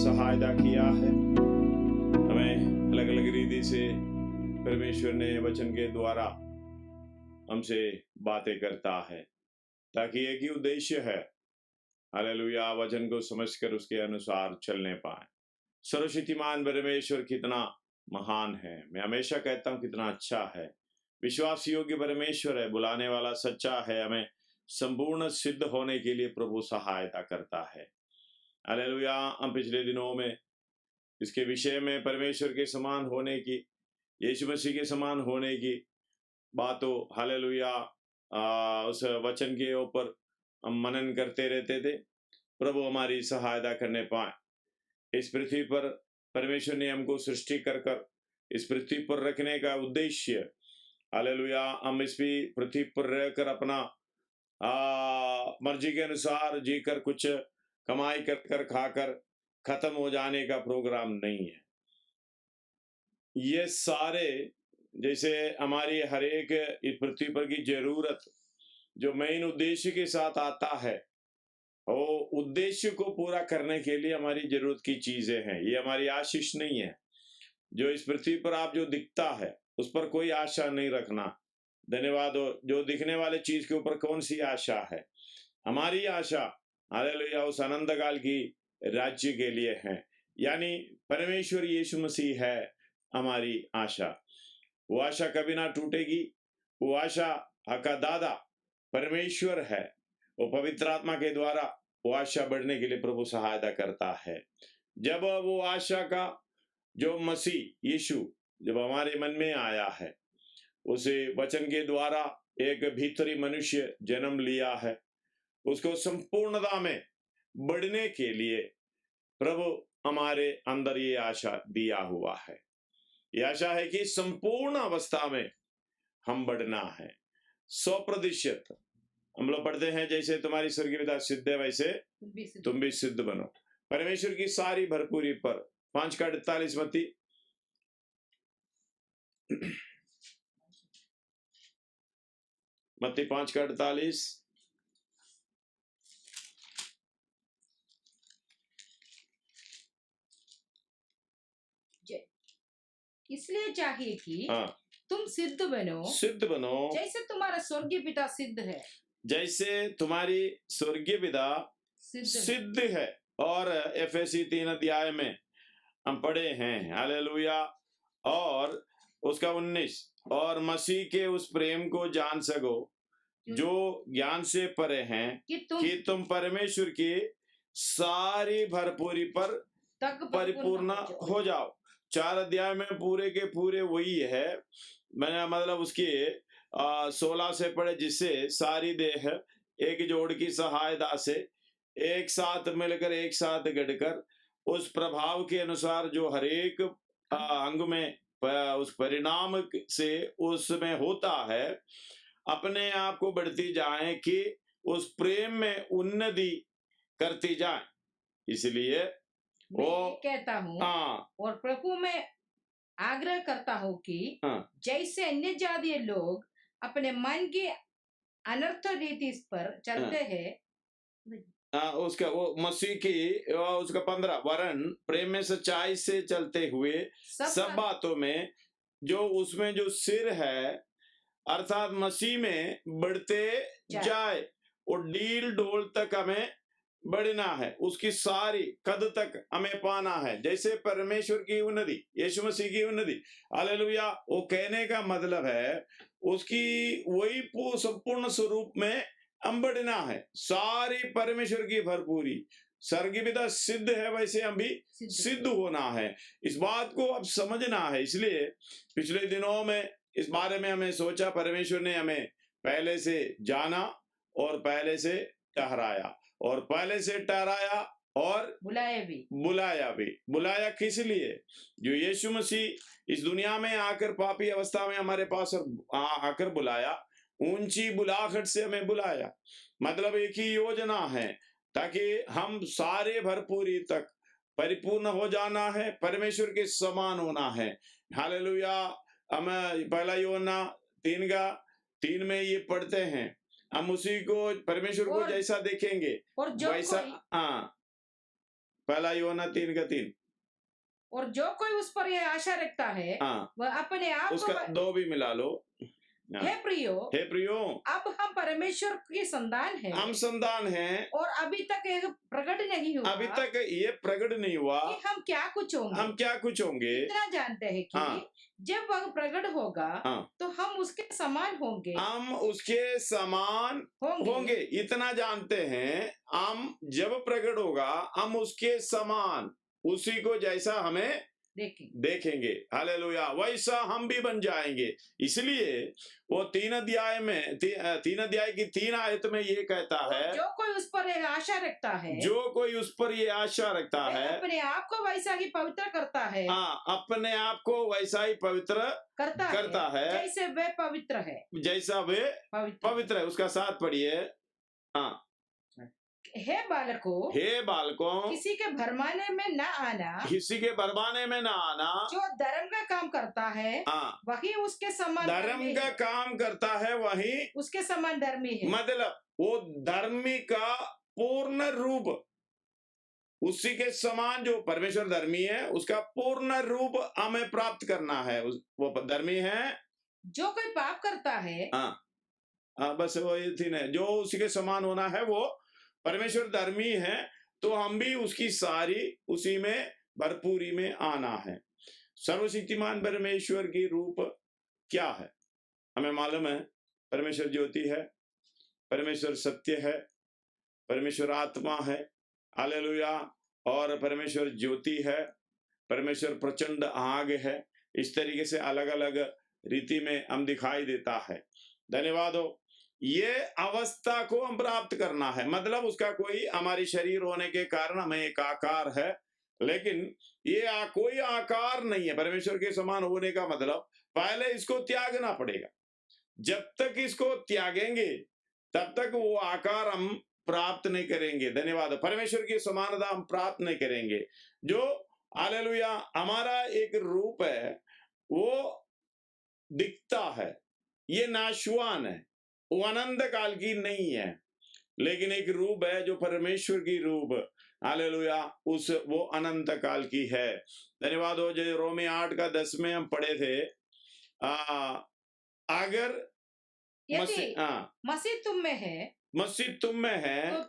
सहायता किया है। हमें अलग अलग रीति से परमेश्वर ने वचन के द्वारा हमसे बातें करता है, ताकि एक ही उद्देश्य है, हालेलुया, वचन को समझकर उसके अनुसार चलने पाए। सर्वशक्तिमान परमेश्वर कितना महान है। मैं हमेशा कहता हूँ कितना अच्छा है। विश्वास योग्य परमेश्वर है, बुलाने वाला सच्चा है। हमें संपूर्ण सिद्ध होने के लिए प्रभु सहायता करता है। हालेलुया। हम पिछले दिनों में इसके विषय में परमेश्वर के समान होने की, यीशु मसीह के समान होने की बातों, हालेलुया, उस वचन के ऊपर हम मनन करते रहते थे। प्रभु हमारी सहायता करने पाए। इस पृथ्वी पर परमेश्वर ने हमको सृष्टि कर इस पृथ्वी पर रखने का उद्देश्य, हालेलुया, हम इस पृथ्वी पर रहकर अपना मर्जी के अनुसार जीकर कुछ कमाई कर खाकर खत्म हो जाने का प्रोग्राम नहीं है। ये सारे जैसे हमारी हर एक इस पृथ्वी पर की जरूरत जो मेन उद्देश्य के साथ आता है, वो उद्देश्य को पूरा करने के लिए हमारी जरूरत की चीजें हैं। ये हमारी आशीष नहीं है। जो इस पृथ्वी पर आप जो दिखता है उस पर कोई आशा नहीं रखना। धन्यवाद हो। जो दिखने वाले चीज के ऊपर कौन सी आशा है? हमारी आशा, हालेलुया, उस अनंत काल की राज्य के लिए है, यानी परमेश्वर यीशु मसीह है हमारी आशा। वो आशा कभी ना टूटेगी। वो आशा का दादा परमेश्वर है। वो पवित्र आत्मा के द्वारा वो आशा बढ़ने के लिए प्रभु सहायता करता है। जब वो आशा का जो मसीह यीशु जब हमारे मन में आया है, उसे वचन के द्वारा एक भीतरी मनुष्य जन्म लिया है, उसको संपूर्णता में बढ़ने के लिए प्रभु हमारे अंदर ये आशा दिया हुआ है। ये आशा है कि संपूर्ण अवस्था में हम बढ़ना है। 100% हम लोग पढ़ते हैं, जैसे तुम्हारी स्वर्गीय पिता सिद्ध है वैसे तुम भी सिद्ध बनो। परमेश्वर की सारी भरपूरी पर 5:48 मत्ती 5:48। इसलिए चाहिए कि हाँ, तुम सिद्ध बनो जैसे तुम्हारा स्वर्गीय पिता सिद्ध है। जैसे तुम्हारी स्वर्गीय पिता सिद्ध है। और एफएसी 3 में हम पढ़े हैं, हालेलुया, और उसका 19, और मसीह के उस प्रेम को जान सको जो ज्ञान से परे हैं, कि तुम परमेश्वर की सारी भरपूरी पर परिपूर्ण हो जाओ। 4 अध्याय में पूरे के पूरे वही है। मैंने मतलब उसकी 16 से पढ़े, जिससे सारी देह एक जोड़ की सहायता से एक साथ मिलकर एक साथ गढ़कर उस प्रभाव के अनुसार जो हरेक अंग में उस परिणाम से उसमें होता है, अपने आप को बढ़ती जाए कि उस प्रेम में उन्नति करती जाए। इसलिए वो कहता हूँ, हाँ, और प्रभु में आग्रह करता हूँ कि हाँ, जैसे अन्य जातीय लोग अपने मन की अनर्थ रीति पर चलते हैं, उसका वो मसीह की उसका 15 वरन प्रेम में सच्चाई से चलते हुए सब बातों में जो उसमें जो सिर है, अर्थात मसीह में बढ़ते जाए और डील डोल तक हमें बढ़ना है। उसकी सारी कद तक हमें पाना है, जैसे परमेश्वर की उन्नति, यीशु मसीह की उन्नति। हालेलुया। वो कहने का मतलब है उसकी वही संपूर्ण स्वरूप में हम बढ़ना है। सारी परमेश्वर की भरपूरी, स्वर्गीय पिता सिद्ध है वैसे हम भी सिद्ध होना है। इस बात को अब समझना है। इसलिए पिछले दिनों में इस बारे में हमें सोचा, परमेश्वर ने हमें पहले से जाना और पहले से ठहराया, और पहले से ठहराया और बुलाया भी। बुलाया किस लिए? जो यीशु मसीह इस दुनिया में आकर पापी अवस्था में हमारे पास आकर बुलाया, ऊंची बुलाहट से हमें बुलाया। मतलब एक ही योजना है, ताकि हम सारे भरपूरी तक परिपूर्ण हो जाना है, परमेश्वर के समान होना है। हालेलुया। हम 1 यूहन्ना 3 में ये पढ़ते हैं, हम उसी को परमेश्वर को जैसा देखेंगे और जो वैसा। हाँ, पहला यूहन्ना 3:3। और जो कोई उस पर यह आशा रखता है हाँ, वह अपने आप उसका को 2 भी मिला लो। हाँ। हे प्रियो, हे प्रियो, अब हम परमेश्वर की संतान है हम संतान हैं, और अभी तक यह प्रकट नहीं हुआ अभी तक ये प्रकट नहीं हुआ कि हम क्या कुछ होंगे। हम क्या कुछ होंगे। इतना जानते हैं कि हाँ। जब वह प्रकट होगा हाँ, तो हम उसके समान होंगे हम उसके समान होंगे। इतना जानते हैं, हम जब प्रकट होगा हम उसके समान, उसी को जैसा हमें देखेंगे। हालेलुया, वैसा हम भी बन जाएंगे। इसलिए वो 3 अध्याय में 3 अध्याय की 3 आयत में ये कहता है, जो कोई उस पर एक आशा रखता है, जो कोई उस पर ये आशा रखता वह है, अपने आप को वैसा ही पवित्र करता है। हाँ, अपने आप को वैसा ही पवित्र करता है जैसे वे पवित्र है, जैसा वे पवित्र है। उसका साथ पढ़िए। हाँ, हे बालकों, हे बालकों, किसी के भरमाने में न आना, किसी के बरमाने में ना आना। जो धर्म का काम करता है हाँ, वही उसके समान धर्म का काम करता है वही उसके समान धर्मी है। मतलब वो धर्मी का पूर्ण रूप, उसी के समान जो परमेश्वर धर्मी है उसका पूर्ण रूप हमें प्राप्त करना है। वो धर्मी है। जो कोई पाप करता है, हाँ, बस वो ये थी ना, जो उसी के समान होना है वो परमेश्वर धर्मी है, तो हम भी उसकी सारी उसी में भरपूरी में आना है। सर्वशक्तिमान परमेश्वर की रूप क्या है हमें मालूम है। परमेश्वर ज्योति है, परमेश्वर सत्य है, परमेश्वर आत्मा है। हालेलुया। और परमेश्वर ज्योति है, परमेश्वर प्रचंड आग है। इस तरीके से अलग अलग रीति में हम दिखाई देता है। धन्यवाद हो। ये अवस्था को हम प्राप्त करना है, मतलब उसका कोई हमारी शरीर होने के कारण हमें एक आकार है, लेकिन ये कोई आकार नहीं है। परमेश्वर के समान होने का मतलब पहले इसको त्यागना पड़ेगा। जब तक इसको त्यागेंगे तब तक वो आकार हम प्राप्त नहीं करेंगे। धन्यवाद। परमेश्वर की समानता हम प्राप्त नहीं करेंगे। जो हालेलुया हमारा एक रूप है वो दिखता है, ये नाशवान है, वो अनंत काल की नहीं है, लेकिन एक रूप है जो परमेश्वर की रूप, हालेलुया, वो अनंत काल की है। धन्यवाद हो। जो रोमी 8:10 में हम पढ़े थे, अगर मसीह तुम में है, मसीह तुम में है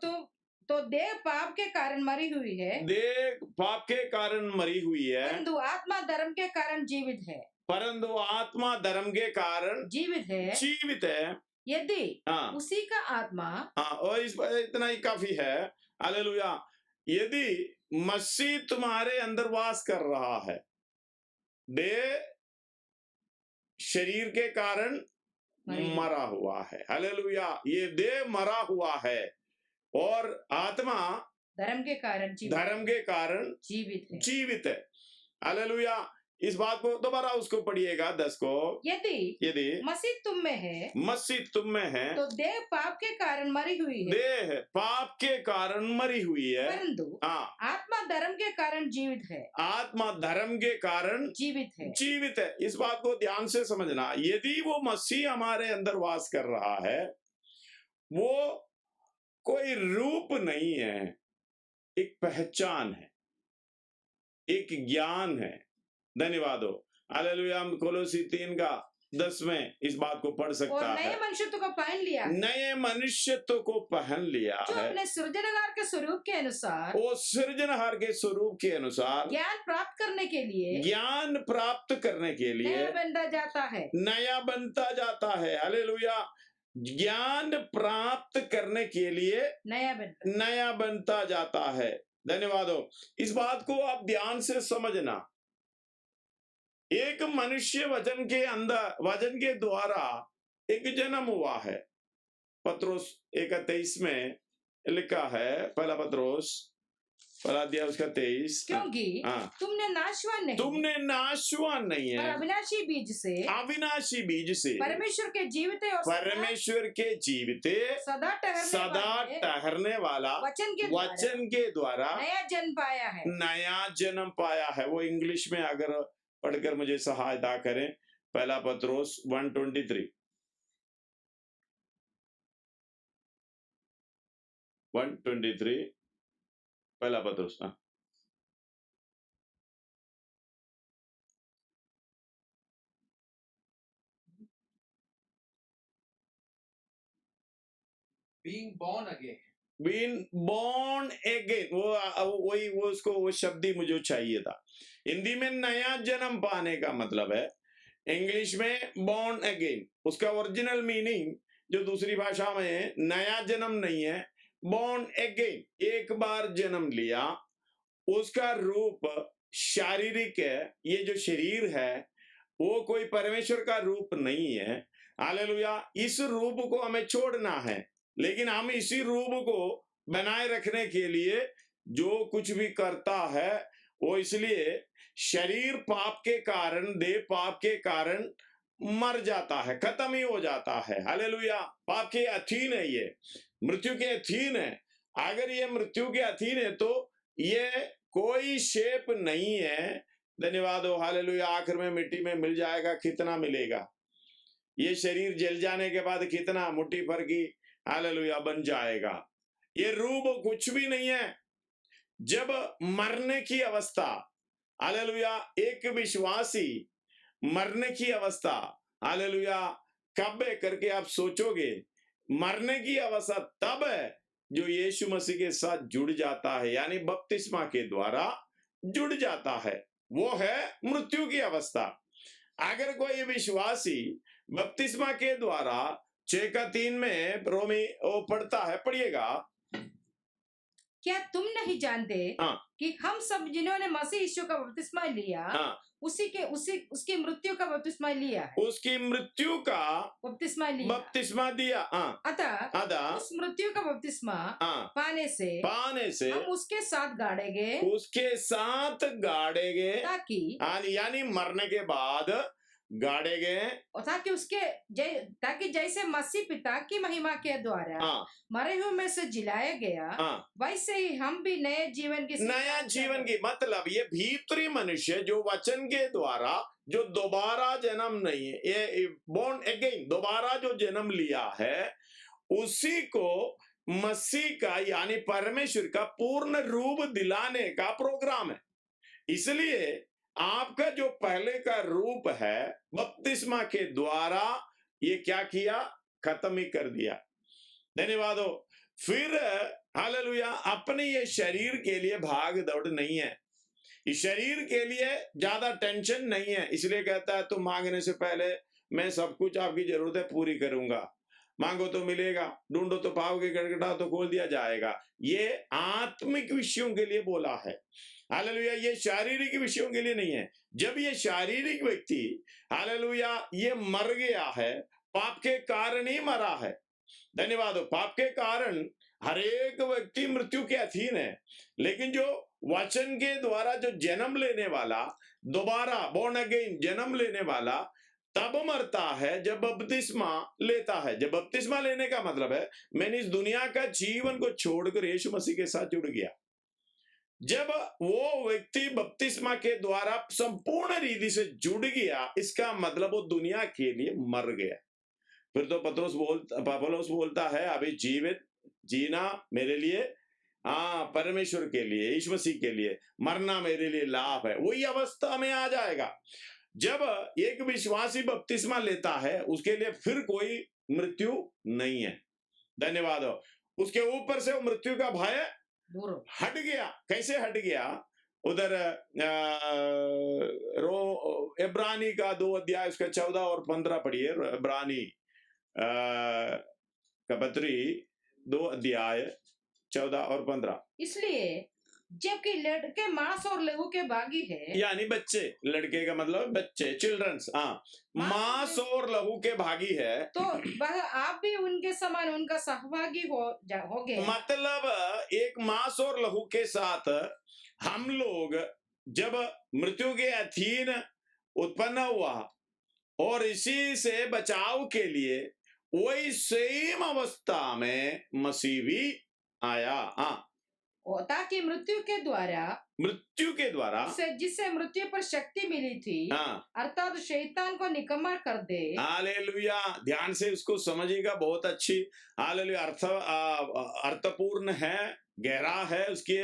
तो देह पाप के कारण मरी हुई है, देह पाप के कारण मरी हुई है, परंतु आत्मा धर्म के कारण जीवित है, परंतु आत्मा धर्म के कारण जीवित है। यदि उसी का आत्मा, और इतना ही काफी है। हालेलुया। यदि मसीह तुम्हारे अंदर वास कर रहा है, देह शरीर के कारण मरा हुआ है। हालेलुया। ये देह मरा हुआ है और आत्मा धर्म के कारण जीवित है। हालेलुया। इस बात को दोबारा उसको पढ़िएगा 10 को। यदि मसीह तुम में है तो देह पाप के कारण मरी हुई है, देह पाप के कारण मरी हुई है, परंतु आत्मा धर्म के कारण जीवित है, आत्मा धर्म के कारण जीवित है। इस बात को ध्यान से समझना। यदि वो मसीह हमारे अंदर वास कर रहा है, वो कोई रूप नहीं है, एक पहचान है, एक ज्ञान है। धन्यवाद हो। हालेलुया। हम कोलोसी 3:10 में इस बात को पढ़ सकता है। नए मनुष्यत्व को पहन लिया, नए मनुष्यत्व को पहन लिया जो है, अपने सृजनहार के स्वरूप के अनुसार, वो सृजनहार के स्वरूप के अनुसार ज्ञान प्राप्त करने के लिए नया बनता जाता है। हालेलुया। ज्ञान प्राप्त करने के लिए नया बनता जाता है। धन्यवाद हो। इस बात को आप ध्यान से समझना। एक मनुष्य वचन के द्वारा एक जन्म हुआ है। पत्रोस 1:23 में लिखा है, पहला पत्रोस पहला अध्याय उसका 23, क्योंकि तुमने नाशवान नहीं है, अविनाशी बीज से परमेश्वर के जीवित सदा ठहरने वाला वचन के द्वारा नया जन्म पाया है। वो इंग्लिश में अगर पढ़कर मुझे सहायता करें। पहला पत्रोस 1:23, 1:23 पहला पत्रोस। being born again. Been born again, वो शब्द ही मुझे चाहिए था। हिंदी में नया जन्म पाने का मतलब है, इंग्लिश में बॉर्न अगेन। उसका ओरिजिनल मीनिंग जो दूसरी भाषा में है, नया जन्म नहीं है, बॉर्न अगेन, एक बार जन्म लिया। उसका रूप शारीरिक है, ये जो शरीर है वो कोई परमेश्वर का रूप नहीं है। हालेलुया। इस रूप को हमें छोड़ना है, लेकिन हम इसी रूप को बनाए रखने के लिए जो कुछ भी करता है वो इसलिए शरीर पाप के कारण, देह पाप के कारण मर जाता है, खत्म ही हो जाता है। हालेलुया। पाप के अधीन है, ये मृत्यु के अधीन है। अगर ये मृत्यु के अधीन है तो ये कोई शेप नहीं है। धन्यवाद हो। हालेलुया। आखिर में मिट्टी में मिल जाएगा, कितना मिलेगा? ये शरीर जल जाने के बाद कितना मुट्ठी भर की हालेलुया बन जाएगा। ये रूप कुछ भी नहीं है। जब मरने की अवस्था, हालेलुया, एक विश्वासी मरने की अवस्था, हालेलुया, कब है करके आप सोचोगे, मरने की अवस्था तब है जो यीशु मसीह के साथ जुड़ जाता है, यानी बपतिस्मा के द्वारा जुड़ जाता है। वो है मृत्यु की अवस्था। अगर कोई विश्वासी बपतिस्मा के द्वारा 6:3 में रोमी वो पढ़ता है, पढ़िएगा, क्या तुम नहीं जानते कि हम सब जिन्होंने मसीह यीशु का बपतिस्मा लिया उसकी मृत्यु का बपतिस्मा लिया है, उसकी मृत्यु का बपतिस्मा दिया। अतः उस मृत्यु का बपतिस्मा पाने से हम उसके साथ गाड़े गए ताकि यानी मरने के बाद गाड़े गए, ताकि जैसे मसीह पिता की महिमा के द्वारा मरे हुए में से जिलाया गया, वैसे ही हम भी नया जीवन की मतलब ये भीतरी मनुष्य जो वचन के द्वारा जो दोबारा जन्म नहीं है, ये बोर्न अगेन, दोबारा जो जन्म लिया है, उसी को मसीह का यानी परमेश्वर का पूर्ण रूप दिलाने का प्रोग्राम है। इसलिए आपका जो पहले का रूप है बपतिस्मा के द्वारा ये क्या किया? खत्म ही कर दिया। धन्यवाद हो। फिर हालेलुया, अपने ये शरीर के लिए भाग दौड़ नहीं है, इस शरीर के लिए ज्यादा टेंशन नहीं है। इसलिए कहता है तुम मांगने से पहले मैं सब कुछ आपकी जरूरतें पूरी करूंगा। मांगो तो मिलेगा, ढूंढो तो पाओगे, खटखटाओ तो खोल दिया जाएगा। ये आत्मिक विषयों के लिए बोला है। हालेलुया, ये शारीरिक विषयों के लिए नहीं है। जब ये शारीरिक व्यक्ति हालेलुया ये मर गया है, पाप के कारण ही मरा है। धन्यवाद हो। पाप के कारण हर एक व्यक्ति मृत्यु के अधीन है, लेकिन जो वचन के द्वारा जो जन्म लेने वाला, दोबारा बोर्न अगेन जन्म लेने वाला, तब मरता है जब बपतिस्मा लेता है। जब बपतिस्मा लेने का मतलब है मैंने इस दुनिया का जीवन को छोड़कर यीशु मसीह के साथ जुड़ गया। जब वो व्यक्ति बपतिस्मा के द्वारा संपूर्ण रीति से जुड़ गया, इसका मतलब वो दुनिया के लिए मर गया। फिर तो पौलुस बोलता है अभी जीवित जीना मेरे लिए, परमेश्वर के लिए, यीशु मसीह के लिए, मरना मेरे लिए लाभ है। वही अवस्था में आ जाएगा जब एक विश्वासी बपतिस्मा लेता है, उसके लिए फिर कोई मृत्यु नहीं है। धन्यवाद हो। उसके ऊपर से वो मृत्यु का भय हट गया। कैसे हट गया? उधर इब्रानी का 2 अध्याय उसका 14 और 15 पढ़िए। इब्रानी का पत्री 2 अध्याय 14 और 15। इसलिए जबकि लड़के मांस और लहू के भागी है, यानी बच्चे, लड़के का मतलब बच्चे, चिल्ड्रंस, मांस और लहू के भागी है, तो वह आप भी उनके समान उनका सहभागी हो गए। मतलब एक मांस और लहू के साथ हम लोग जब मृत्यु के अधीन उत्पन्न हुआ और इसी से बचाव के लिए वही सेम अवस्था में मसीह भी आया, ताकि मृत्यु के द्वारा जिससे मृत्यु पर शक्ति मिली थी, अर्थात शैतान को निकम्मा कर दे। हालेलुया। ध्यान से उसको समझिएगा, बहुत अच्छी हालेलुया अर्थपूर्ण है, गहरा है उसके,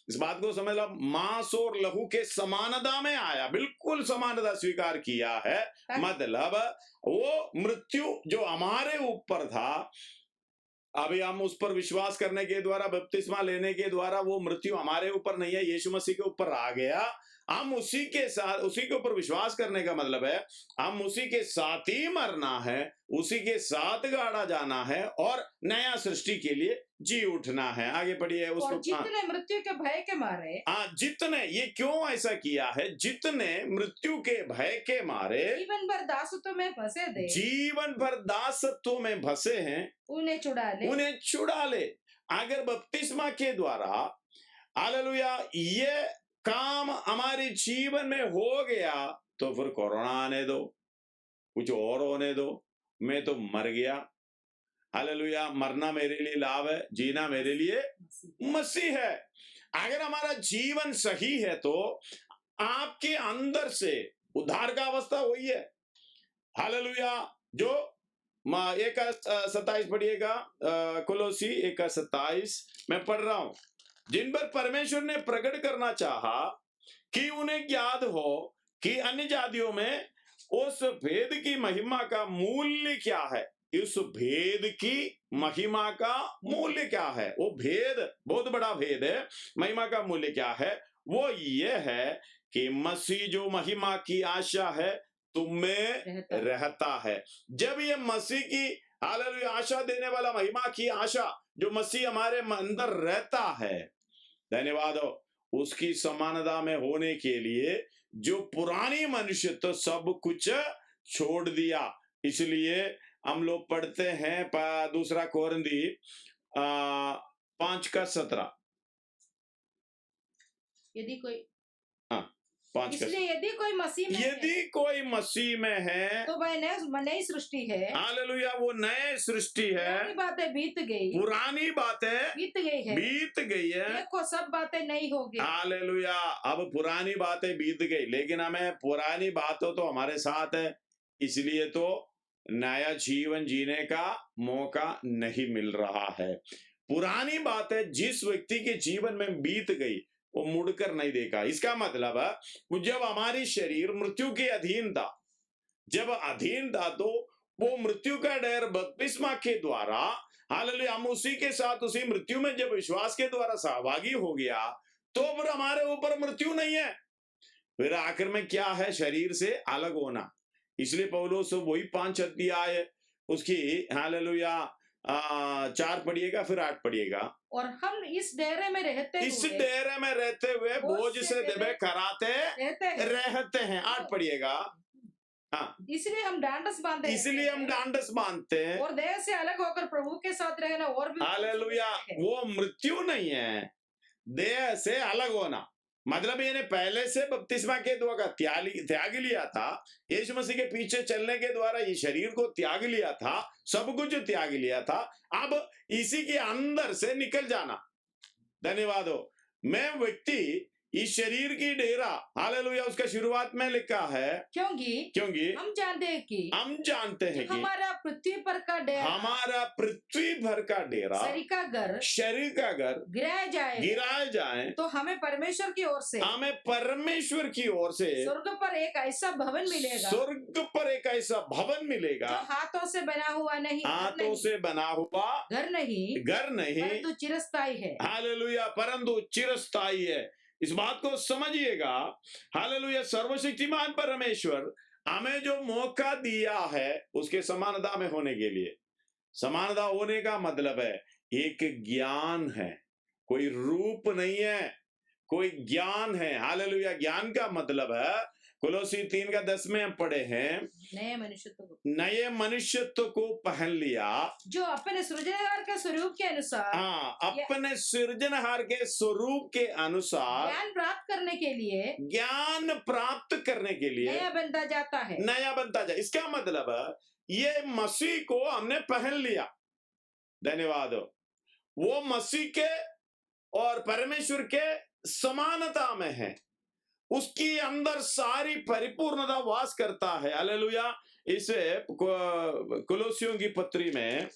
इस बात को समझ लो। मांस और लहू के समानता में आया, बिल्कुल समानता स्वीकार किया है। मतलब वो मृत्यु जो हमारे ऊपर था, अभी हम उस पर विश्वास करने के द्वारा, बपतिस्मा लेने के द्वारा वो मृत्यु हमारे ऊपर नहीं है, यीशु मसीह के ऊपर आ गया। हम उसी के साथ, उसी के ऊपर विश्वास करने का मतलब है हम उसी के साथ ही मरना है, उसी के साथ गाड़ा जाना है और नया सृष्टि के लिए जी उठना है। आगे पढ़िए उसको। और जितने मृत्यु के भय के मारे, जितने, ये क्यों ऐसा किया है? जितने मृत्यु के भय के मारे जीवन भर दासत्व में फंसे थे, जीवन भर दासत्व में फंसे हैं, उन्हें छुड़ा ले, उन्हें छुड़ा ले। अगर बपतिस्मा के द्वारा, हालेलुया, ये काम हमारे जीवन में हो गया तो फिर कोरोना आने दो, कुछ और होने दो, मैं तो मर गया। हालेलुया, मरना मेरे लिए लाभ है, जीना मेरे लिए मसीह है। अगर हमारा जीवन सही है तो आपके अंदर से उद्धार का अवस्था वही है। हालेलुया, जो 1:27 पढ़िएगा, कोलोसी 1:27 मैं पढ़ रहा हूं। जिन पर परमेश्वर ने प्रकट करना चाहा कि उन्हें ज्ञात हो कि अन्य जातियों में उस भेद की महिमा का मूल्य क्या है। इस भेद की महिमा का मूल्य क्या है? वो भेद बहुत बड़ा भेद है। महिमा का मूल्य क्या है? वो ये है कि मसीह जो महिमा की आशा है तुम में रहता है। जब ये मसीह की, हालेलुया, आशा देने वाला महिमा की आशा जो मसीह हमारे अंदर रहता है, धन्यवाद हो, उसकी समानता में होने के लिए जो पुरानी मनुष्य तो सब कुछ छोड़ दिया। इसलिए हम लोग पढ़ते हैं 2 कोरिन्थी 5:17। यदि कोई, हाँ, 5 इसलिए यदि कोई मसीह में यदि कोई मसीह में है तो वह नई सृष्टि है। हालेलुया, वो नए सृष्टि है। पुरानी बातें बीत गई, पुरानी बातें बीत गई है, देखो सब बातें नई हो गई। हालेलुया, अब पुरानी बातें बीत गई, लेकिन हमें पुरानी बातों तो हमारे साथ है, इसलिए तो नया जीवन जीने का मौका नहीं मिल रहा है। पुरानी बातें जिस व्यक्ति के जीवन में बीत गई वो मुड़कर नहीं देखा। इसका मतलब है जब हमारी शरीर मृत्यु के अधीन था, जब अधीन था तो वो मृत्यु का डर बपतिस्मा के द्वारा, हालेलुया, हम उसी के साथ उसी मृत्यु में जब विश्वास के द्वारा सहभागी हो गया तो फिर हमारे ऊपर मृत्यु नहीं है। फिर आखिर में क्या है? शरीर से अलग होना। इसलिए पौलुस वही 5 अध्याय उसकी, हालेलुया, 4 पढ़िएगा फिर 8 पढ़िएगा। और हम इस डेरे में रहते हुए बोझ से दबे कराते रहते हैं। 8 पढ़िएगा। हाँ, इसलिए हम डांडस बांधते हैं और देह से अलग होकर प्रभु के साथ रहना और भी, हालेलुया, वो मृत्यु नहीं है, देह से अलग होना। मतलब ये पहले से बपतिस्मा के द्वारा त्याग लिया था, यीशु मसीह के पीछे चलने के द्वारा ये शरीर को त्याग लिया था, सब कुछ त्याग लिया था। अब इसी के अंदर से निकल जाना। धन्यवाद हो। मैं व्यक्ति इस शरीर की डेरा, हालेलुया, उसका शुरुआत में लिखा है क्योंकि हम जानते हैं कि हमारा पृथ्वी भर का डेरा शरीर का घर गिराया जाए तो हमें परमेश्वर की ओर से स्वर्ग पर एक ऐसा भवन मिलेगा, जो हाथों से बना हुआ नहीं, घर नहीं परंतु चिरस्थायी है। हालेलुया, परंतु चिरस्थायी है। इस बात को समझिएगा। हालेलुया, सर्वशक्तिमान परमेश्वर हमें जो मौका दिया है उसके समानता में होने के लिए। समानता होने का मतलब है एक ज्ञान है, कोई रूप नहीं है, कोई ज्ञान है। हालेलुया, ज्ञान का मतलब है कोलोसी 3:10 में हम पढ़े हैं, नए मनुष्यत्व को पहन लिया, जो अपने सृजनहार के स्वरूप के अनुसार, अपने सृजनहार के स्वरूप के अनुसार ज्ञान प्राप्त करने के लिए नया बनता जाता है। इसका मतलब है ये मसीह को हमने पहन लिया। धन्यवाद हो। वो मसीह के और परमेश्वर के समानता में है, उसकी अंदर सारी परिपूर्णता वास करता है। हालेलुया। इसे कोलोसियों की पत्री में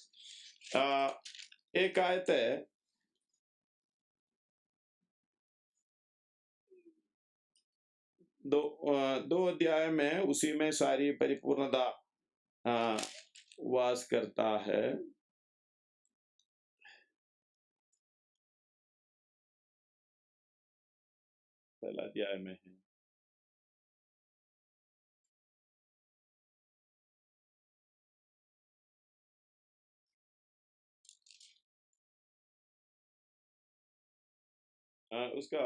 एक आयत है, दो अध्याय में, उसी में सारी परिपूर्णता वास करता है। पहला अध्याय में है। उसका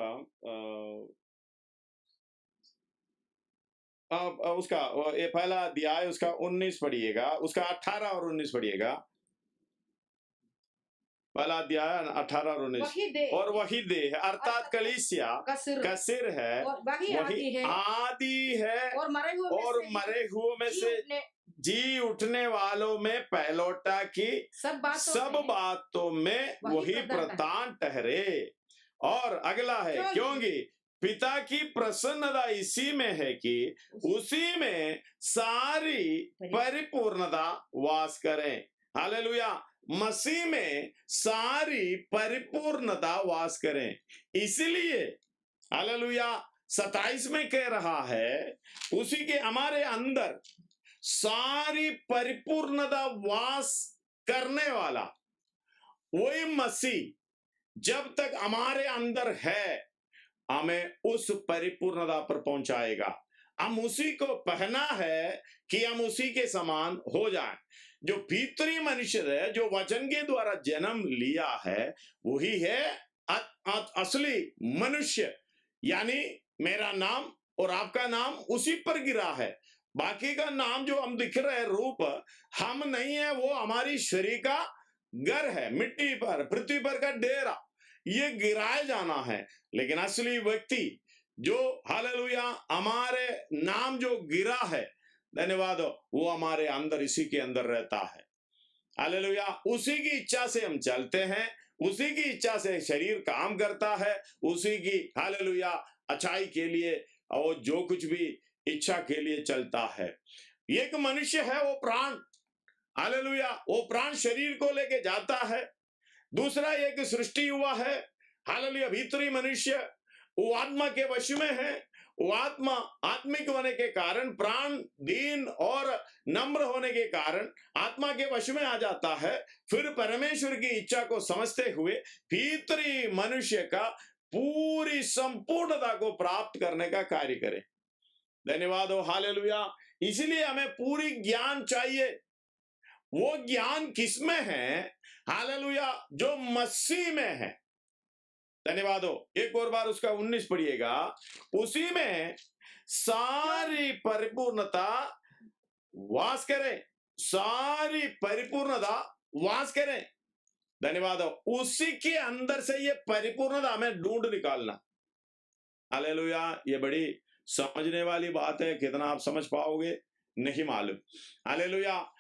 उसका ये पहला अध्याय उसका 19 पढ़िएगा, उसका 18 और 19 पढ़िएगा। पहला अध्याय 18 और 19। और वही देह अर्थात कलीसिया का सिर है, वही आदि है और मरे हुओं में से जी उठने वालों में पहलौटा की सब बातों में वही प्रधान ठहरे। और अगला है, क्योंकि पिता की प्रसन्नता इसी में है कि उसी में सारी परिपूर्णता वास करें। हालेलुया। मसीह में सारी परिपूर्णता वास करें। इसलिए हालेलुया 27 में कह रहा है, उसी के हमारे अंदर सारी परिपूर्णता वास करने वाला वही मसीह जब तक हमारे अंदर है, हमें उस परिपूर्णता पर पहुंचाएगा। हम उसी को पहना है कि हम उसी के समान हो जाएं। जो भीतरी मनुष्य है, जो वचन के द्वारा जन्म लिया है, वही है असली मनुष्य। यानी मेरा नाम और आपका नाम उसी पर गिरा है। बाकी का नाम जो हम दिख रहे रूप हम नहीं है, वो हमारी शरीर का घर है, मिट्टी पर पृथ्वी पर का डेरा, ये गिराए जाना है। लेकिन असली व्यक्ति जो हालेलुया हमारे नाम जो गिरा है, धन्यवाद, वो हमारे अंदर इसी के अंदर रहता है। हालेलुया। उसी की इच्छा से हम चलते हैं, उसी की इच्छा से शरीर काम करता है, उसी की हालेलुया अच्छाई के लिए और जो कुछ भी इच्छा के लिए चलता है। एक मनुष्य है, वो प्राण, हालेलुया, वो प्राण शरीर को लेके जाता है। दूसरा एक सृष्टि हुआ है, हालेलुया, भीतरी मनुष्य, वो आत्मा के वश में है। वो आत्मा आत्मिक होने के कारण, प्राण दीन और नम्र होने के कारण आत्मा के वश में आ जाता है। फिर परमेश्वर की इच्छा को समझते हुए भीतरी मनुष्य का पूरी संपूर्णता को प्राप्त करने का कार्य करे। धन्यवाद हो, हालेलुया। इसलिए हमें पूरी ज्ञान चाहिए। वो ज्ञान किसमें है? हालेलुया, जो मसीह में है। धन्यवाद हो। एक और बार उसका 19 पढ़िएगा। उसी में सारी परिपूर्णता वास करें, सारी परिपूर्णता वास करें। धन्यवाद हो। उसी के अंदर से ये परिपूर्णता हमें ढूंढ निकालना। हालेलुया। ये बड़ी समझने वाली बात है। कितना आप समझ पाओगे नहीं मालूम। हालेलुया।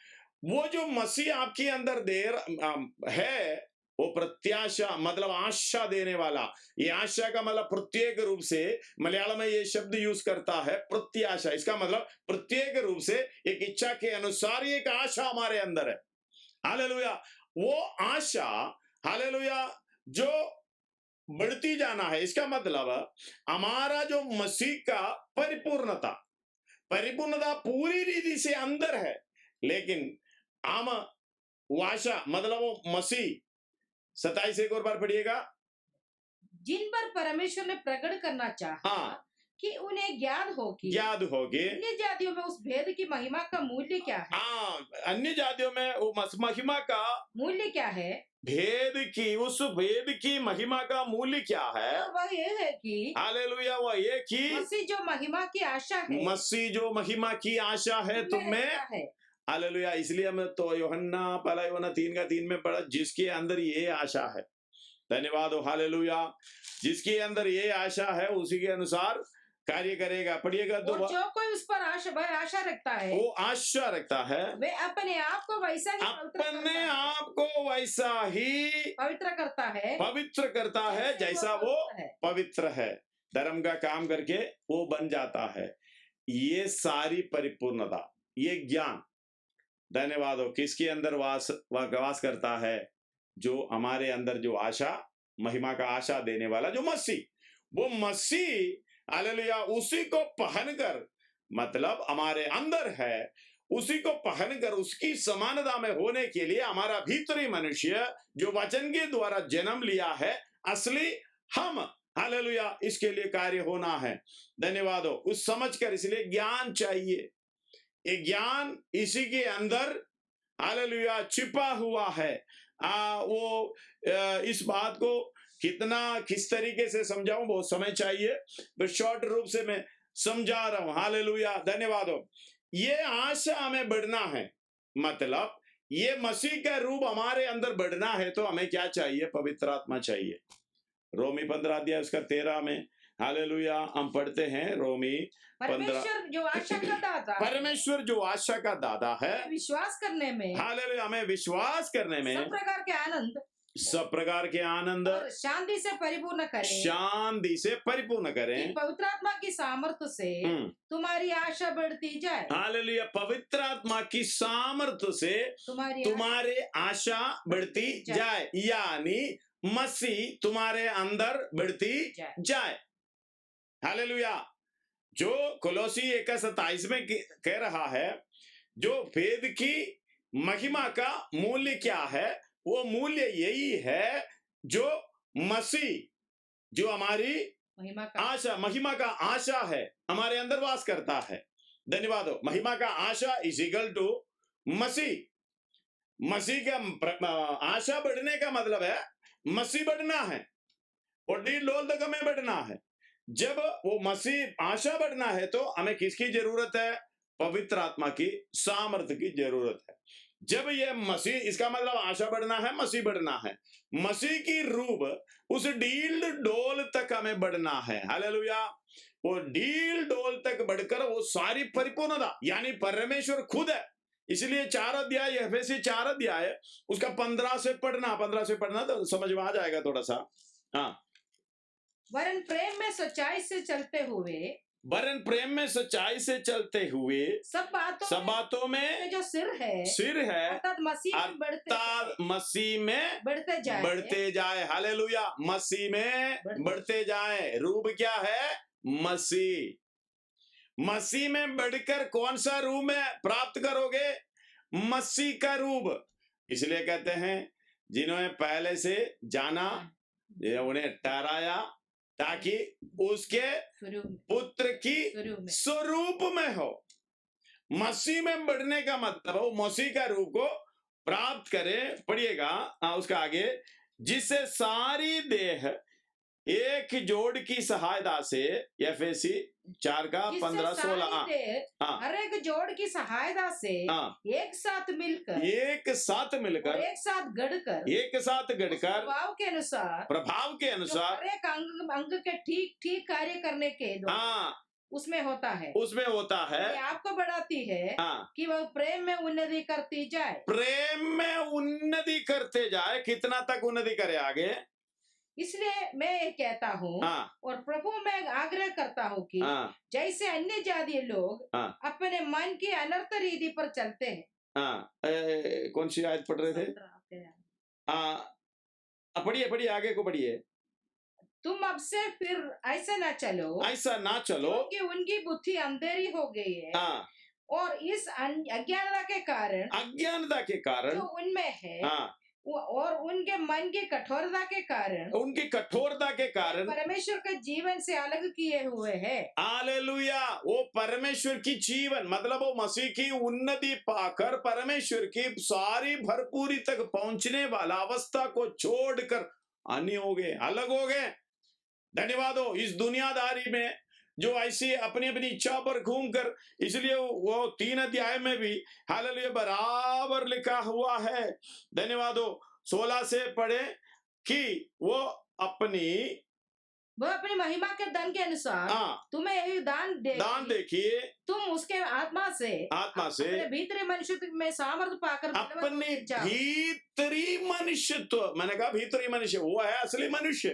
वो जो मसीह आपके अंदर है, वो प्रत्याशा मतलब आशा देने वाला। ये आशा का मतलब प्रत्येक रूप से, मलयालम में ये शब्द यूज करता है प्रत्याशा। इसका मतलब प्रत्येक रूप से एक इच्छा के अनुसार एक आशा हमारे अंदर है। हालेलुया। वो आशा हालेलुया जो बढ़ती जाना है। इसका मतलब हमारा जो मसीह का परिपूर्णता पूरी रीति से अंदर है, लेकिन हम आशा मतलब वो मसीह 27 एक और बार पढ़िएगा। जिन पर परमेश्वर ने प्रकट करना चाहा, हाँ, कि उन्हें ज्ञान होगी अन्य जातियों में उस भेद की महिमा का मूल्य क्या है। हाँ, अन्य जातियों में वो महिमा का मूल्य क्या है, उस भेद की महिमा का मूल्य क्या है। और वह ये है कि हालेलुया, वह ये कि मसीह जो महिमा की आशा है, मसीह जो महिमा की आशा है तुम्हें। हालेलुया। इसलिए मैं तो पहला यूहन्ना 3:3 में पढ़ा, जिसके अंदर ये आशा है। धन्यवाद हो, हालेलुया। जिसके अंदर ये आशा है उसी के अनुसार कार्य करेगा। पढ़िएगा। तो जो कोई उस पर आशा रखता है, वो आशा रखता है, वे अपने आप को वैसा ही पवित्र करता है जैसा वो पवित्र है। धर्म का काम करके वो बन जाता है। ये सारी परिपूर्णता, ये ज्ञान, धन्यवाद हो, किसके अंदर वास करता है? जो हमारे अंदर जो आशा, महिमा का आशा देने वाला जो मसीह, वो मसीह हालेलुया उसी को पहनकर, मतलब हमारे अंदर है, उसी को पहनकर उसकी समानता में होने के लिए हमारा भीतरी मनुष्य जो वचन के द्वारा जन्म लिया है, असली हम हालेलुया, इसके लिए कार्य होना है। धन्यवाद हो। उस समझ कर, इसलिए ज्ञान चाहिए। ये ज्ञान इसी के अंदर हालेलुया छिपा हुआ है। इस बात को किस तरीके से समझाऊं, बहुत समय चाहिए, बस शॉर्ट रूप से मैं समझा रहा हूं। हालेलुया, धन्यवाद हो। ये आशा हमें बढ़ना है, मतलब ये मसीह का रूप हमारे अंदर बढ़ना है तो हमें क्या चाहिए? पवित्र आत्मा चाहिए। रोमी 15 अध्याय उसका 13 में हालेलुया हम पढ़ते हैं। रोमी 15। परमेश्वर जो आशा का दाता, परमेश्वर जो आशा का दाता है, विश्वास करने में, हालेलुया, हमें विश्वास करने में सब प्रकार के आनंद, सब प्रकार के आनंद और शांति से परिपूर्ण करें, शांति से परिपूर्ण करें, कि पवित्र आत्मा की सामर्थ्य से तुम्हारी आशा बढ़ती जाए। हालेलुया, पवित्र आत्मा की सामर्थ्य से तुम्हारे आशा बढ़ती जाए, यानी मसीह तुम्हारे अंदर बढ़ती जाए। हालेलुया। जो कोलोसी 1:27 में कह रहा है, जो वेद की महिमा का मूल्य क्या है? वो मूल्य यही है जो मसीह, जो हमारी महिमा का आशा है, हमारे अंदर वास करता है। धन्यवाद हो। महिमा का आशा इज इक्वल टू मसीह। मसीह का आशा बढ़ने का मतलब है मसीह बढ़ना है और डील डोल तक हमें बढ़ना है। जब वो मसीह आशा बढ़ना है तो हमें किसकी जरूरत है? पवित्र आत्मा की सामर्थ्य की जरूरत है। जब ये मसीह, इसका मतलब आशा बढ़ना है, मसीह बढ़ना है, मसीह की रूप उस डील डोल तक हमें बढ़ना है। हालेलुया। वो डील डोल तक बढ़कर वो सारी परिपूर्णता, यानी परमेश्वर खुद है। इसलिए 4 अध्याय, एफएसी 4 अध्याय उसका 15 से पढ़ना तो समझ में आ जाएगा थोड़ा सा। हाँ, वरन प्रेम में सच्चाई से चलते हुए, वरन प्रेम में सच्चाई से चलते हुए सब बातों में जो सिर है अर्थात मसीह में बढ़ते जाए। हालेलुया, मसीह में बढ़ते जाए। रूप क्या है? मसीह में बढ़कर कौन सा रूप में प्राप्त करोगे? मसीह का रूप। इसलिए कहते हैं जिन्होंने पहले से जाना, उन्हें ठहराया ताकि उसके पुत्र की स्वरूप में हो। मसीह में बढ़ने का मतलब हो मसीह का रूप को प्राप्त करें। पढ़िएगा उसका आगे, जिससे सारी देह एक जोड़ की सहायता से, एफएसी 4 का 15-16, हर एक जोड़ की सहायता से एक साथ मिलकर एक साथ गढ़कर प्रभाव के अनुसार हर एक अंग के ठीक कार्य करने के उसमें होता है, आपको बढ़ाती है कि वह प्रेम में उन्नति करती जाए। प्रेम में उन्नति करते जाए। कितना तक उन्नति करे आगे? इसलिए मैं ये कहता हूँ और प्रभु में आग्रह करता हूँ कि जैसे अन्य जातीय लोग अपने मन की अनर्थ रीति पर चलते हैं। कौन सी आयत पढ़ रहे थे? पढ़िए आगे को पढ़िए। तुम अब से फिर ऐसा ना चलो क्योंकि उनकी बुद्धि अंधेरी हो गई है और इस अज्ञानता के कारण जो उनमें है और उनके मन की कठोरता के कारण परमेश्वर के जीवन से अलग किए हुए हैं। हालेलुया। वो परमेश्वर की जीवन मतलब वो मसीह की उन्नति पाकर परमेश्वर की सारी भरपूरी तक पहुंचने वाला अवस्था को छोड़कर अन्य हो गए, अलग हो गए। धन्यवाद हो। इस दुनियादारी में जो ऐसी अपनी अपनी इच्छा पर घूमकर, इसलिए वो 3 अध्याय में भी हालेलुया बराबर लिखा हुआ है। धन्यवाद हो। 16 से पढ़े कि वो अपनी महिमा के धन के अनुसार तुम्हें यही दान देखिए, तुम उसके आत्मा से अपने भीतरी मनुष्यत्व में सामर्थ्य पाकर अपने भीतरी मनुष्यत्व, मैंने कहा भीतरी मनुष्य वो है असली मनुष्य।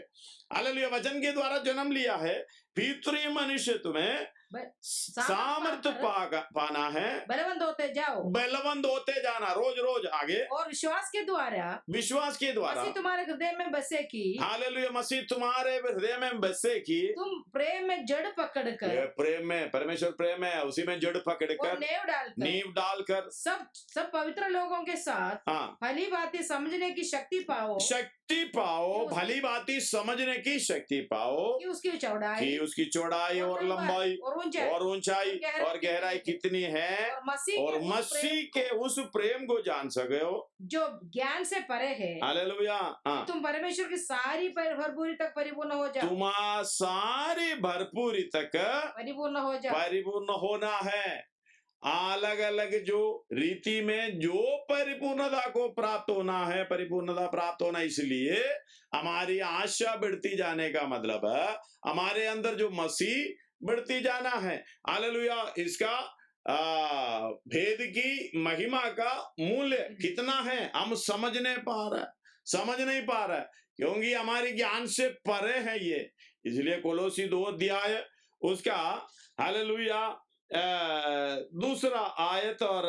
हालेलुया, वचन के द्वारा जन्म लिया है। भीतरी मनुष्यत्व में सामर्थ्य पाना है। बलवंत होते जाना रोज आगे। और विश्वास के द्वारा मसीह तुम्हारे हृदय में बसे की। हालेलुया, मसीह तुम्हारे हृदय में बसे की। तुम प्रेम में जड़ पकड़कर, प्रेम में परमेश्वर प्रेम है, उसी में जड़ पकड़कर नींव डालकर सब पवित्र लोगों के साथ भली बातें समझने की शक्ति पाओ, भली भांति समझने की शक्ति पाओ कि उसकी चौड़ाई, कि उसकी चौड़ाई और लंबाई और ऊंचाई और गहराई कितनी है, और मसीह के उस प्रेम को जान सके हो जो ज्ञान से परे है। हालेलुया। हाँ, तुम परमेश्वर की सारी भरपूरी तक परिपूर्ण हो जाओ। तुम्हारा सारी भरपूरी तक परिपूर्ण हो जाओ। परिपूर्ण होना है। अलग अलग जो रीति में जो परिपूर्णता को प्राप्त होना है, परिपूर्णता प्राप्त होना, इसलिए हमारी आशा बढ़ती जाने का मतलब है हमारे अंदर जो मसीह बढ़ती जाना है। हालेलुया। इसका भेद की महिमा का मूल्य कितना है हम समझ नहीं पा रहा, क्योंकि हमारी ज्ञान से परे है ये। इसलिए कोलोसी 2 अध्याय उसका हालेलुया दूसरा आयत और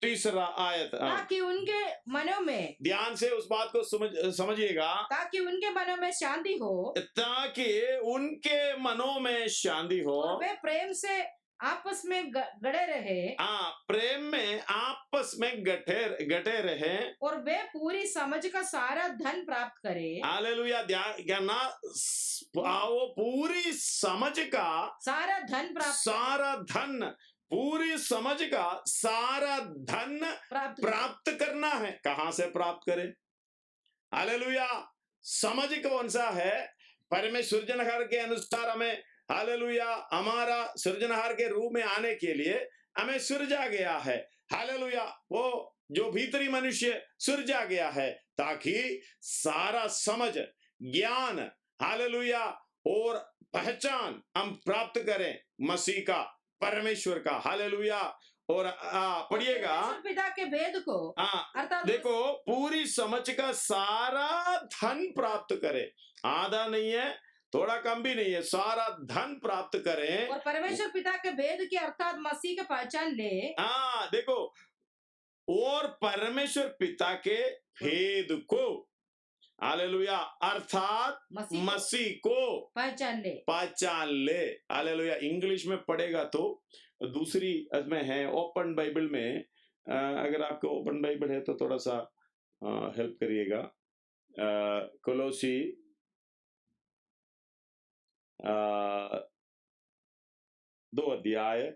तीसरा आयत, ताकि उनके मनों में, ध्यान से उस बात को समझिएगा, ताकि उनके मनों में शांति हो, ताकि उनके मनों में शांति हो, और वे प्रेम से आपस में गड़े रहे। प्रेम में आपस में गटे रहे, और वे पूरी समझ का सारा धन प्राप्त करे। हालेलुया। ध्यान आओ, पूरी समझ का सारा धन पूरी समझ का सारा धन प्राप्त करना है। कहां से प्राप्त करें? हालेलुया। समझ कौन सा है? परमेश्वर सृजनहार के अनुसार हमें, हालेलुया, हमारा सृजनहार के रूप में आने के लिए हमें सृजा गया है। हालेलुया। वो जो भीतरी मनुष्य सृजा गया है ताकि सारा समझ, ज्ञान, हालेलुया, और पहचान हम प्राप्त करें मसीह का, परमेश्वर का। हालेलुया। और पढ़िएगा, पिता के भेद को, अर्थात देखो, पूरी समझ का सारा धन प्राप्त करे। आधा नहीं है, थोड़ा कम भी नहीं है, सारा धन प्राप्त करें, और परमेश्वर पिता के भेद की अर्थात मसीह का पहचान ले। देखो, और परमेश्वर पिता के भेद को, हालेलुया, अर्थात मसीह को पहचान ले। हालेलुया। इंग्लिश में पढ़ेगा तो दूसरी में है, ओपन बाइबल में, अगर आपको ओपन बाइबल है तो थोड़ा सा हेल्प करिएगा। कोलोसी 2 अध्याय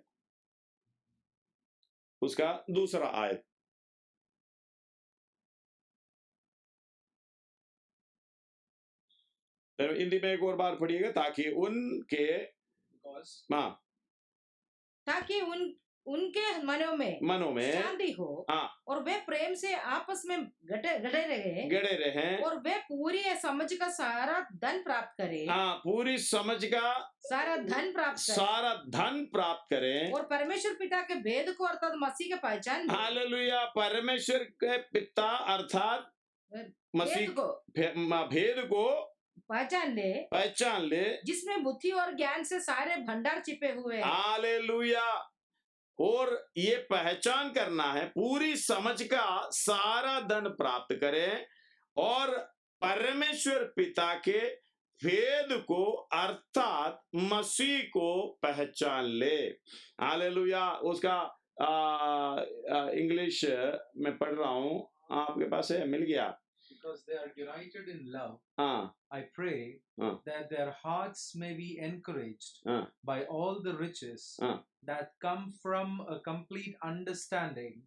उसका दूसरा आयत। हिंदी में एक और बार पढ़िएगा, ताकि उनके ताकि उनके मनों में शांति हो, और वे प्रेम से आपस में गड़े रहे, और वे पूरी समझ का सारा धन प्राप्त करें। पूरी समझ का सारा धन प्राप्त करें, और परमेश्वर पिता के भेद को अर्थात मसीह का पहचान। हालेलुया। परमेश्वर के पिता अर्थात मसीह को, भेद को पहचान ले, जिसमें बुद्धि और ज्ञान से सारे भंडार छिपे हुए हैं। हालेलुया। और ये पहचान करना है, पूरी समझ का सारा धन प्राप्त करें, और परमेश्वर पिता के भेद को अर्थात मसीह को पहचान ले। हालेलुया। उसका इंग्लिश में पढ़ रहा हूं, आपके पास है, मिल गया। Because they are united in love, I pray that their hearts may be encouraged by all the riches that come from a complete understanding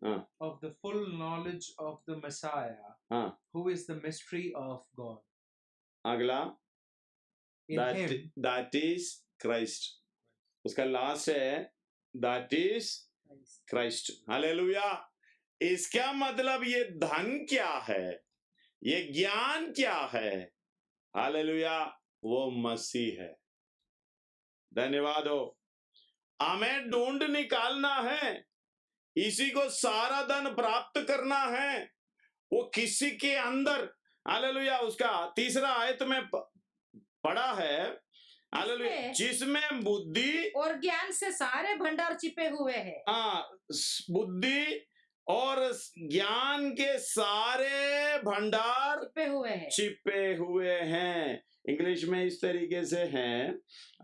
of the full knowledge of the Messiah, who is the mystery of God. अगला, In him, that is Christ. उसका last है, that is Christ. Hallelujah. इसका मतलब ये धन क्या है, ये ज्ञान क्या है? हालेलुया। वो मसीह है। धन्यवाद हो। हमें ढूंढ निकालना है, इसी को सारा धन प्राप्त करना है। वो किसी के अंदर, हालेलुया, उसका तीसरा आयत में पढ़ा है, हालेलुया, जिसमें बुद्धि और ज्ञान से सारे भंडार छिपे हुए हैं। बुद्धि और ज्ञान के सारे भंडार छिपे हुए हैं। इंग्लिश में इस तरीके से हैं,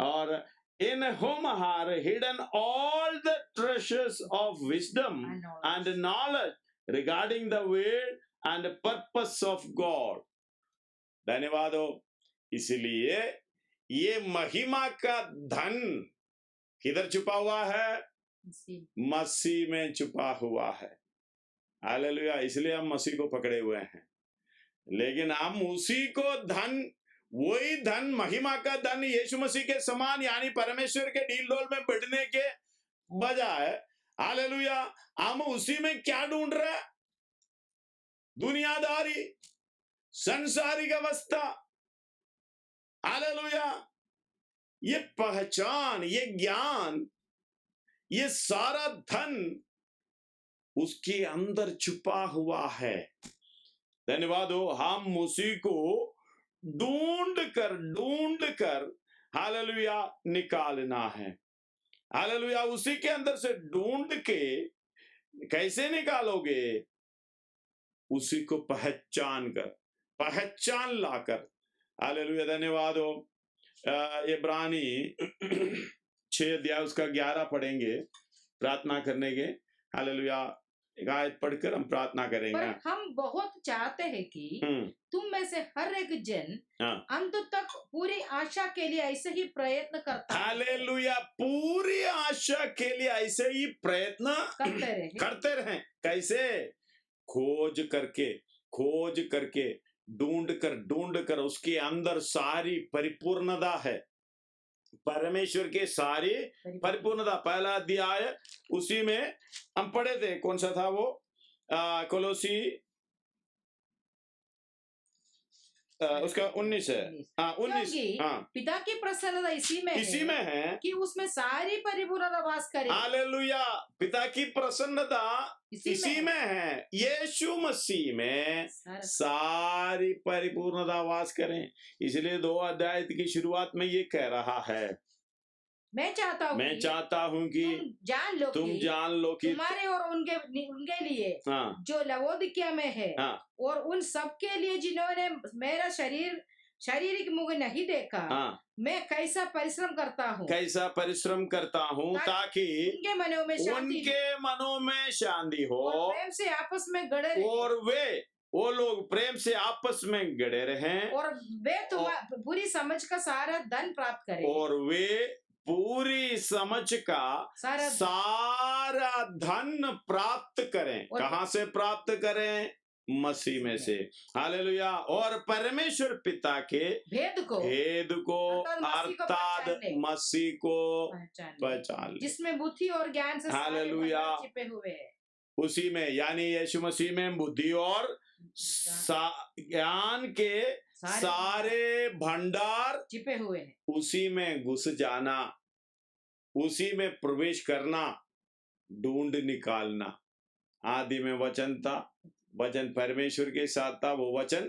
और in whom are hidden all the treasures of wisdom and knowledge regarding the will and purpose of God. धन्यवाद हो। इसलिए ये महिमा का धन किधर छुपा हुआ है? मसीह में छुपा हुआ है। हालेलुया। इसलिए हम मसीह को पकड़े हुए हैं, लेकिन हम उसी को धन, वही धन, महिमा का धन यीशु मसीह के समान यानी परमेश्वर के डील डोल में बढ़ने के बजाय, हालेलुया, हम उसी में क्या ढूंढ रहे हैं? दुनियादारी, संसारिक अवस्था। हालेलुया। ये पहचान, ये ज्ञान, ये सारा धन उसके अंदर छुपा हुआ है। धन्यवाद हो। हम उसी को ढूंढ कर हालेलुया निकालना है। हालेलुया। उसी के अंदर से ढूंढ के कैसे निकालोगे? उसी को पहचान लाकर। हालेलुया। धन्यवाद हो। इब्रानी 6 अध्याय उसका 11 पढ़ेंगे प्रार्थना करने के। हालेलुया। एक आयत पढ़कर हम प्रार्थना करेंगे। पर हम बहुत चाहते हैं कि तुम में से हर एक जन अंत तक पूरी आशा के लिए ऐसे ही प्रयत्न करता है। हालेलुया। पूरी आशा के लिए ऐसे ही प्रयत्न करते रहें। कैसे? खोज करके ढूंढ कर उसके अंदर सारी परिपूर्णता है। परमेश्वर के सारी परिपूर्णता। पहला अध्याय उसी में हम पढ़े थे। कौन सा था वो? कोलोसी उसका 19 है। 19। पिता की प्रसन्नता इसी में है कि उसमें सारी परिपूर्णता वास करे। हालेलुया। पिता की प्रसन्नता इसी में है। यीशु मसीह में सारी परिपूर्णता वास करें। इसलिए 2 अध्याय की शुरुआत में ये कह रहा है, मैं चाहता हूँ कि तुम जान लो कि तुम्हारे और उनके लिए जो लवोदिकिया में है, और उन सब के लिए जिन्होंने मेरा शारीरिक मुख नहीं देखा, मैं कैसा परिश्रम करता हूँ ताकि उनके मनों में शांति हो और प्रेम से आपस में गड़े रहें। और वो लोग प्रेम से आपस में गड़े रहें और वे पूरी समझ का सारा धन प्राप्त करें। और वे पूरी समझ का सारा धन प्राप्त करें। कहाँ से प्राप्त करें? मसीह में से। हालेलुया। और परमेश्वर पिता के भेद को अर्थात मसीह को पहचान ले, जिसमें बुद्धि और ज्ञान से हालेलुया छिपे हुए हैं। उसी में यानी यीशु मसीह में बुद्धि और ज्ञान के सारे भंडार छिपे हुए हैं। उसी में घुस जाना, उसी में प्रवेश करना, ढूंढ निकालना। आदि में वचन था, वचन परमेश्वर के साथ था, वो वचन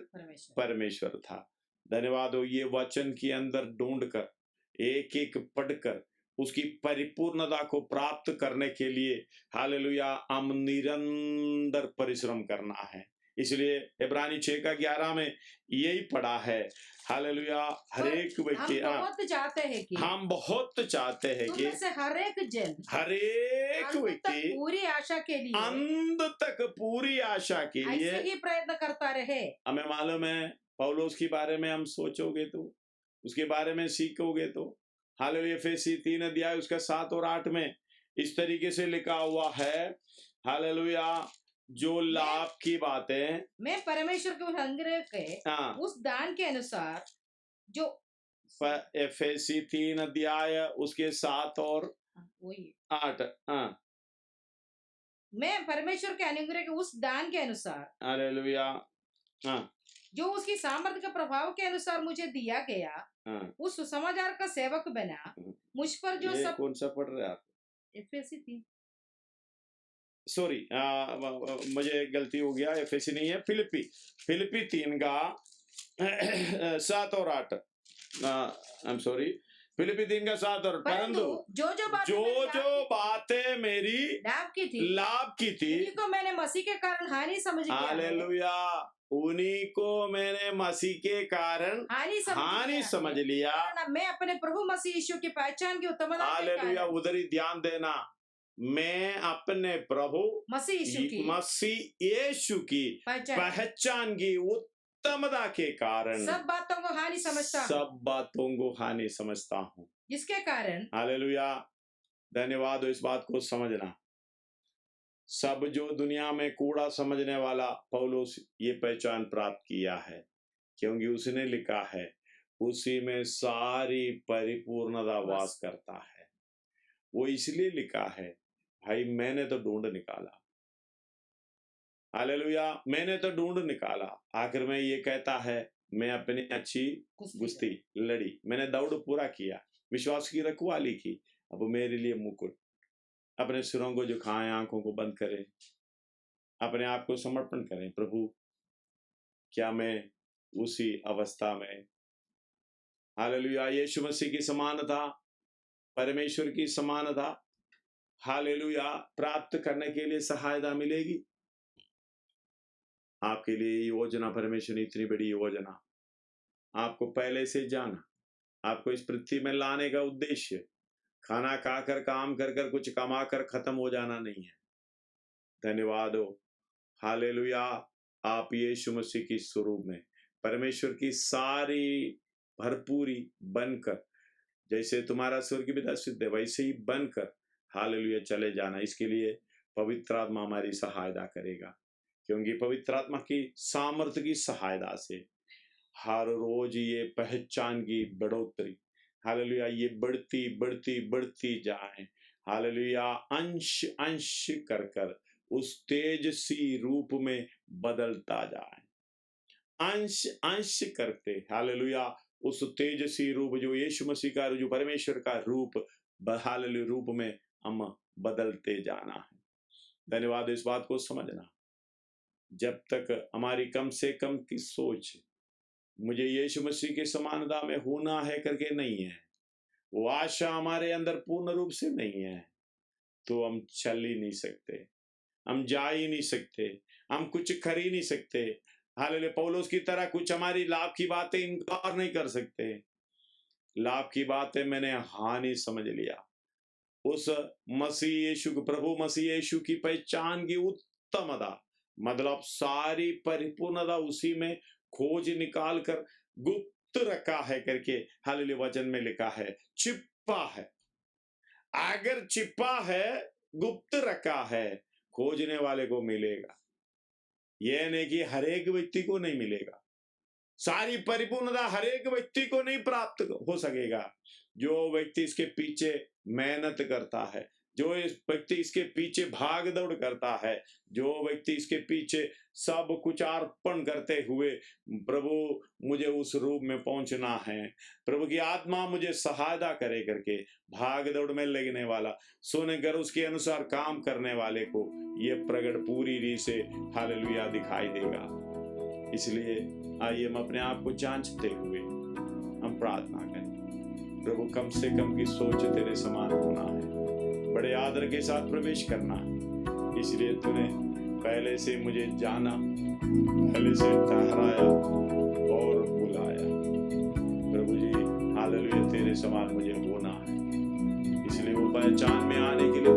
परमेश्वर था। धन्यवाद हो। ये वचन के अंदर ढूंढकर एक एक पढ़कर उसकी परिपूर्णता को प्राप्त करने के लिए हालेलुया हम निरंतर परिश्रम करना है। इसलिए इब्रानी 6 का 11 में यही पढ़ा है। हालेलुया। हर एक व्यक्ति हम बहुत चाहते हैं कि हर एक व्यक्ति पूरी आशा के लिए, अंत तक पूरी आशा के लिए ऐसे ही प्रयत्न करता रहे। हमें मालूम है पौलुस के बारे में हम सोचोगे तो, उसके बारे में सीखोगे तो, हालेलुया, एफेसी 3 अध्याय उसका 7 और 8 में इस तरीके से लिखा हुआ है। हालेलुया। जो लाभ की बातें मैं परमेश्वर के संग्रह के उस दान के अनुसार जो एफेसी 3 अध्याय उसके 7 और 8 मैं परमेश्वर के अनुग्रह के उस दान के अनुसार हालेलुया जो उसकी सामर्थ्य के प्रभाव के अनुसार मुझे दिया गया उस सुसमाचार का सेवक बना। मुझ पर जो सब कौन सा पढ़ रहे हैं आप? एफएसी 3 सॉरी मुझे गलती हो गया, एफएसी नहीं है, फिलिपी 3 का 7 और 8। आई एम सॉरी, फिलिपी 3 का 7 और। परंतु जो बातें मेरी लाभ की थी उनको मैंने मसीह के कारण हानि समझ लिया। हालेलुया। उन्हीं को मैंने मसीह के कारण हानि समझ लिया। मैं अपने प्रभु मसीह यीशु की पहचान की उत्तमता। हालेलुया। उधर ही ध्यान देना। मैं अपने प्रभु मसीह यीशु की पहचान की उत्तमता के कारण सब बातों को हानि समझता हूँ, सब बातों को हानि समझता हूँ। जिसके कारण हालेलुया, धन्यवाद हो इस बात को समझना। सब जो दुनिया में कूड़ा समझने वाला पौलुस ये पहचान प्राप्त किया है, क्योंकि उसने लिखा है उसी में सारी परिपूर्णता वास करता है। वो इसलिए लिखा है, भाई मैंने तो ढूंढ निकाला, हालेलुया, मैंने तो ढूंढ निकाला। आखिर में ये कहता है मैं अपनी अच्छी कुश्ती लड़ी, मैंने दौड़ पूरा किया, विश्वास की रखवाली की, अब मेरे लिए मुकुट। अपने सिरों को झुकाएं, आंखों को बंद करें, अपने आप को समर्पण करें। प्रभु क्या मैं उसी अवस्था में, हालेलुया, यीशु मसीह की समानता, परमेश्वर की समानता, हालेलुया, प्राप्त करने के लिए सहायता मिलेगी। आपके लिए योजना, परमेश्वर ने इतनी बड़ी योजना आपको पहले से जाना, आपको इस पृथ्वी में लाने का उद्देश्य खाना खाकर काम कर कर कुछ कमा कर खत्म हो जाना नहीं है। धन्यवाद हो, हालेलुया, आप यीशु मसीह की स्वरूप में परमेश्वर की सारी भरपूरी बनकर, जैसे तुम्हारा स्वर्गीय पिता सिद्ध है वैसे ही बनकर, हालेलुया, चले जाना। इसके लिए पवित्र आत्मा हमारी सहायता करेगा, क्योंकि पवित्र आत्मा की सामर्थ्य की सहायता से हर रोज ये पहचान की बढ़ोतरी, हालेलुया, ये बढ़ती बढ़ती बढ़ती जाए, हालेलुया, अंश अंश कर कर उस तेजसी रूप में बदलता जाए, अंश अंश करते, हालेलुया, उस तेजसी रूप जो यीशु मसीह का, जो परमेश्वर का रूप, हालेलुया, रूप में हम बदलते जाना है। धन्यवाद, इस बात को समझना। जब तक हमारी कम से कम की सोच मुझे यीशु मसीह की समानता में होना है करके नहीं है, वो आशा हमारे अंदर पूर्ण रूप से नहीं है, तो हम चल ही नहीं सकते, हम जा ही नहीं सकते, हम कुछ कर ही नहीं सकते। हालेलुया, पौलुस की तरह कुछ हमारी लाभ की बातें इनकार नहीं कर सकते। लाभ की बातें मैंने हानि समझ लिया। उस मसीह यीशु, प्रभु मसीह यीशु की पहचान की उत्तमता, मतलब सारी परिपूर्णता उसी में खोज निकाल कर गुप्त रखा है करके, हालेलुया, वचन में लिखा है, छिपा है। अगर छिपा है, गुप्त रखा है, खोजने वाले को मिलेगा। यह नहीं कि हर एक व्यक्ति को नहीं मिलेगा, सारी परिपूर्णता हर एक व्यक्ति को नहीं प्राप्त हो सकेगा। जो व्यक्ति इसके पीछे मेहनत करता है, जो इस व्यक्ति इसके पीछे भाग दौड़ करता है, जो व्यक्ति इसके पीछे सब कुछ अर्पण करते हुए, प्रभु मुझे उस रूप में पहुंचना है, प्रभु की आत्मा मुझे सहायता करे करके भाग दौड़ में लगने वाला, सुनकर उसके अनुसार काम करने वाले को ये प्रगट पूरी रीति से, हालेलुया, दिखाई देगा। इसलिए आइए हम अपने आप को जांचते हुए हम प्रार्थना करें। प्रभु, कम से कम की सोच तेरे समान होना है, बड़े आदर के साथ प्रवेश करना है। इसलिए तूने पहले से मुझे जाना, पहले से ठहराया और बुलाया। प्रभु जी, हालेलुया, तेरे समान मुझे होना है। इसलिए वो पहचान में आने के लिए